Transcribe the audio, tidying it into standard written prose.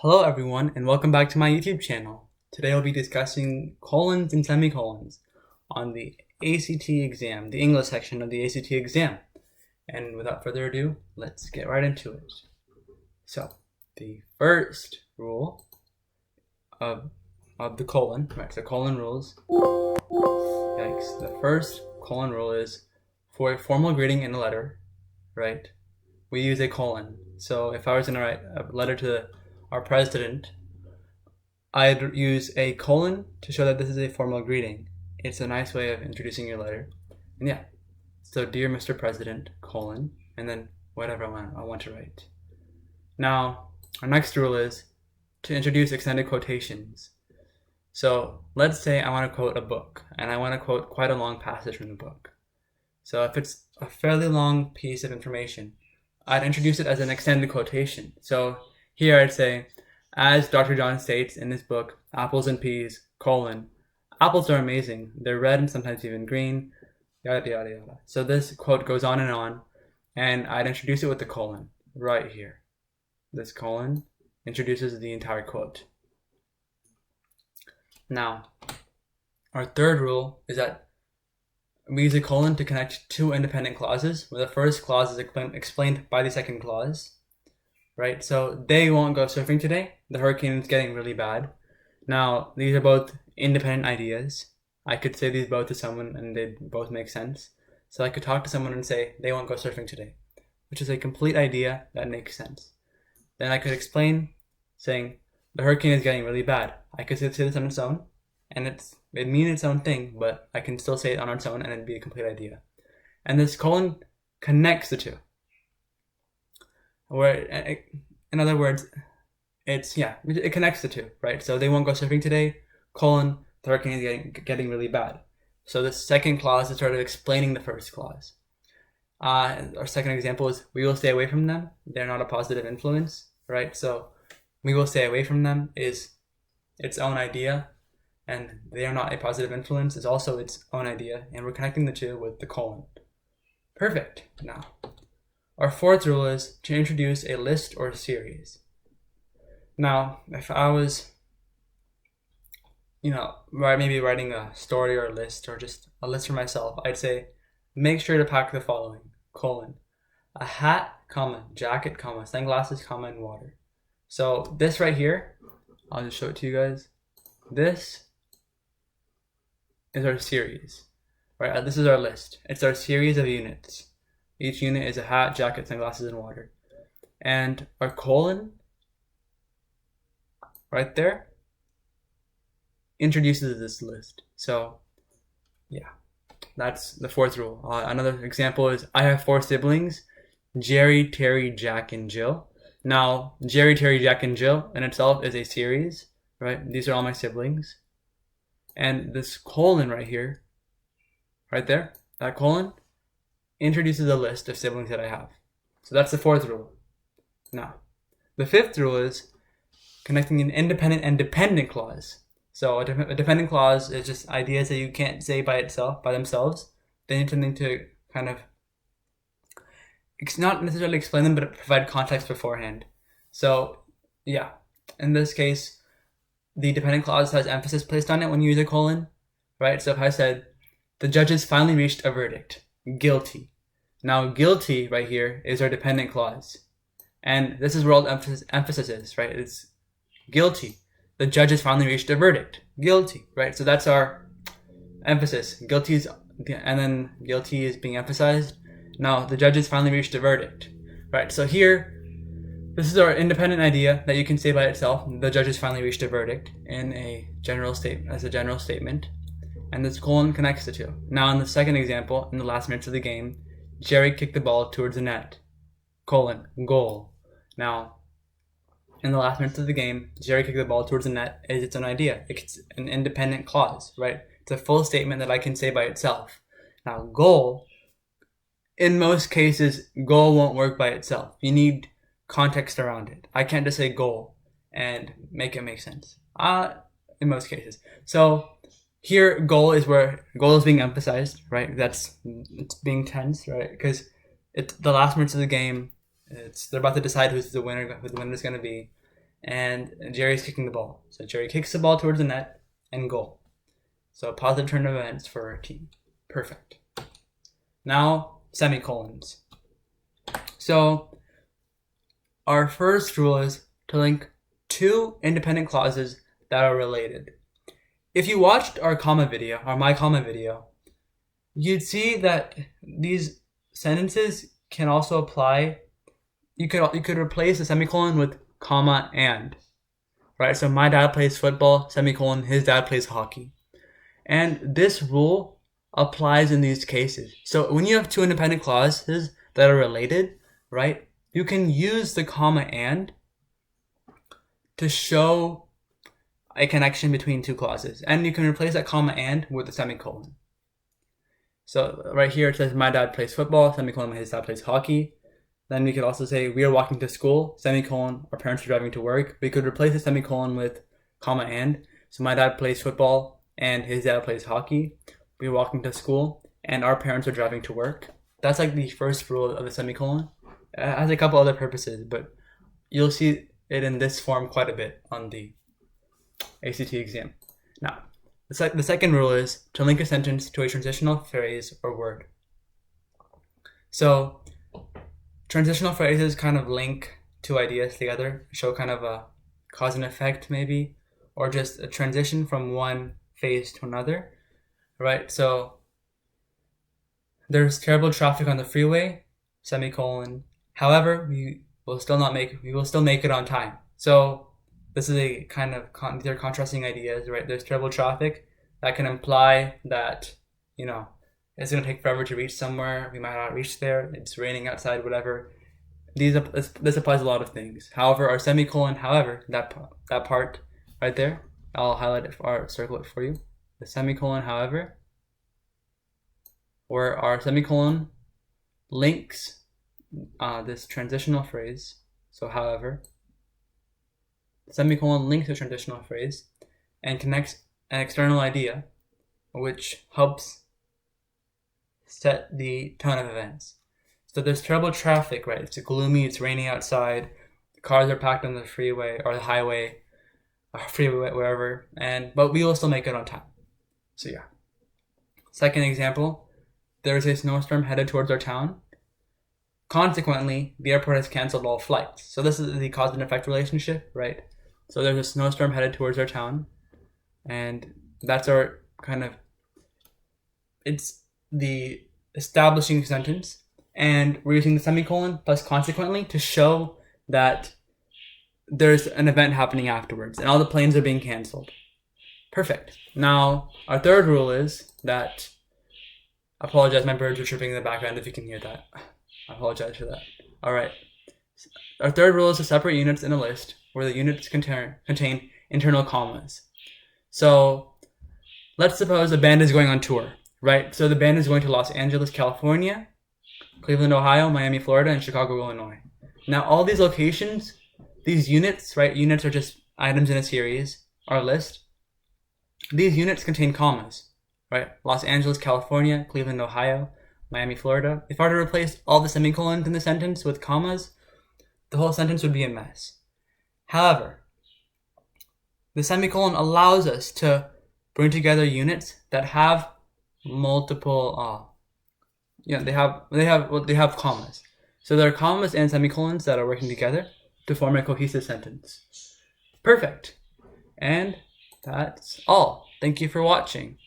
Hello everyone and welcome back to my YouTube channel. Today I'll be discussing colons and semicolons on the ACT exam, the English section of the ACT exam. And without further ado, let's get right into it. So, the first rule of the colon, right, so colon rules. Yikes. The first colon rule is for a formal greeting in a letter, right, we use a colon. So if I was going to write a letter to our president, I'd use a colon to show that this is a formal greeting. It's a nice way of introducing your letter. And yeah, so dear Mr. President, colon, and then whatever I want to write. Now, our next rule is to introduce extended quotations. So let's say I want to quote a book, and I want to quote quite a long passage from the book. So if it's a fairly long piece of information, I'd introduce it as an extended quotation. So here I'd say, as Dr. John states in his book, Apples and Peas, colon, apples are amazing. They're red and sometimes even green, yada, yada, yada. So this quote goes on, and I'd introduce it with the colon right here. This colon introduces the entire quote. Now, our third rule is that we use a colon to connect two independent clauses, where the first clause is explained by the second clause, right? So they won't go surfing today. The hurricane is getting really bad. Now, these are both independent ideas. I could say these both to someone and they'd both make sense. So I could talk to someone and say, they won't go surfing today, which is a complete idea that makes sense. Then I could explain saying, the hurricane is getting really bad. I could say this on its own, and it'd mean its own thing, but I can still say it on its own and it'd be a complete idea. And this colon connects the two. Where, in other words, it connects the two, right? So they won't go surfing today, colon, the hurricane is getting really bad. So the second clause is sort of explaining the first clause. Our second example is, we will stay away from them. They're not a positive influence, right? So we will stay away from them is its own idea, and they are not a positive influence is also its own idea, and we're connecting the two with the colon. Perfect. Now, our fourth rule is to introduce a list or a series. Now, if I was, maybe writing a story or a list or just a list for myself, I'd say, make sure to pack the following, colon, a hat, jacket, sunglasses, and water. So this right here, I'll just show it to you guys. This is our series, right? This is our list. It's our series of units. Each unit is a hat, jacket, sunglasses, and water. And our colon, right there, introduces this list. So, yeah, that's the fourth rule. Another example is, I have 4 siblings, Jerry, Terry, Jack, and Jill. Now, Jerry, Terry, Jack, and Jill in itself is a series, right? These are all my siblings. And this colon right here, right there, that colon introduces a list of siblings that I have. So that's the fourth rule. Now, the fifth rule is connecting an independent and dependent clause. So a dependent clause is just ideas that you can't say by themselves. They need something to kind of, it's not necessarily explain them, but provide context beforehand. So yeah, in this case, the dependent clause has emphasis placed on it when you use a colon, right? So if I said, the judges finally reached a verdict, guilty. Now guilty right here is our dependent clause. And this is where all the emphasis is, right? It's guilty. The judges finally reached a verdict, guilty, right? So that's our emphasis. Guilty is being emphasized. Now the judges finally reached a verdict, right? So here, this is our independent idea that you can say by itself. The judges finally reached a verdict in a general statement, and this colon connects the two. Now in the second example, in the last minutes of the game, Jerry kicked the ball towards the net, colon, goal. Now, in the last minutes of the game, Jerry kicked the ball towards the net is its own idea. It's an independent clause, right? It's a full statement that I can say by itself. Now, goal, in most cases, goal won't work by itself. You need context around it. I can't just say goal and make it make sense. In most cases. So here, goal is being emphasized, right? It's being tense, right? Because it's the last minutes of the game. They're about to decide who the winner is going to be, and Jerry's kicking the ball. So Jerry kicks the ball towards the net and goal. So positive turn of events for our team. Perfect. Now, semicolons. So our first rule is to link two independent clauses that are related. If you watched our comma video, or my comma video, you'd see that these sentences can also apply. You could replace a semicolon with comma and, right? So my dad plays football, semicolon, his dad plays hockey. And this rule applies in these cases. So when you have two independent clauses that are related, right, you can use the comma and to show a connection between two clauses. And you can replace that comma and with a semicolon. So right here it says my dad plays football, semicolon, his dad plays hockey. Then we could also say we are walking to school, semicolon, our parents are driving to work. We could replace the semicolon with comma and. So my dad plays football and his dad plays hockey. We are walking to school and our parents are driving to work. That's like the first rule of the semicolon. It has a couple other purposes, but you'll see it in this form quite a bit on the ACT exam. Now, the second rule is to link a sentence to a transitional phrase or word. So transitional phrases kind of link two ideas together, show kind of a cause and effect maybe, or just a transition from one phase to another, right? So there's terrible traffic on the freeway, semicolon. However, we will still make it on time. So this is a kind of they're contrasting ideas, right? There's terrible traffic that can imply that, it's going to take forever to reach somewhere. We might not reach there. It's raining outside, whatever. This applies to a lot of things. However, our semicolon, that part right there, I'll highlight it or circle it for you. The semicolon, however, where our semicolon links this transitional phrase. So, however, the semicolon links a transitional phrase and connects an external idea, which helps set the tone of events. So there's terrible traffic, right? It's gloomy, it's raining outside, the cars are packed on the freeway or the highway, or freeway, wherever, but we will still make it on time. So yeah. Second example, there's a snowstorm headed towards our town. Consequently, the airport has canceled all flights. So this is the cause and effect relationship, right? So there's a snowstorm headed towards our town, and that's our it's the establishing sentence, and we're using the semicolon plus consequently to show that there's an event happening afterwards and all the planes are being canceled. Perfect. Now, our third rule is that, I apologize, my birds are chirping in the background if you can hear that. I apologize for that. All right. Our third rule is to separate units in a list where the units contain internal commas. So let's suppose a band is going on tour, right? So the band is going to Los Angeles, California, Cleveland, Ohio, Miami, Florida, and Chicago, Illinois. Now, all these locations, these units, right? Units are just items in a series, our list. These units contain commas, right? Los Angeles, California, Cleveland, Ohio, Miami, Florida. If I were to replace all the semicolons in the sentence with commas, the whole sentence would be a mess. However, the semicolon allows us to bring together units that have multiple, they have commas. So there are commas and semicolons that are working together to form a cohesive sentence. Perfect. And that's all. Thank you for watching.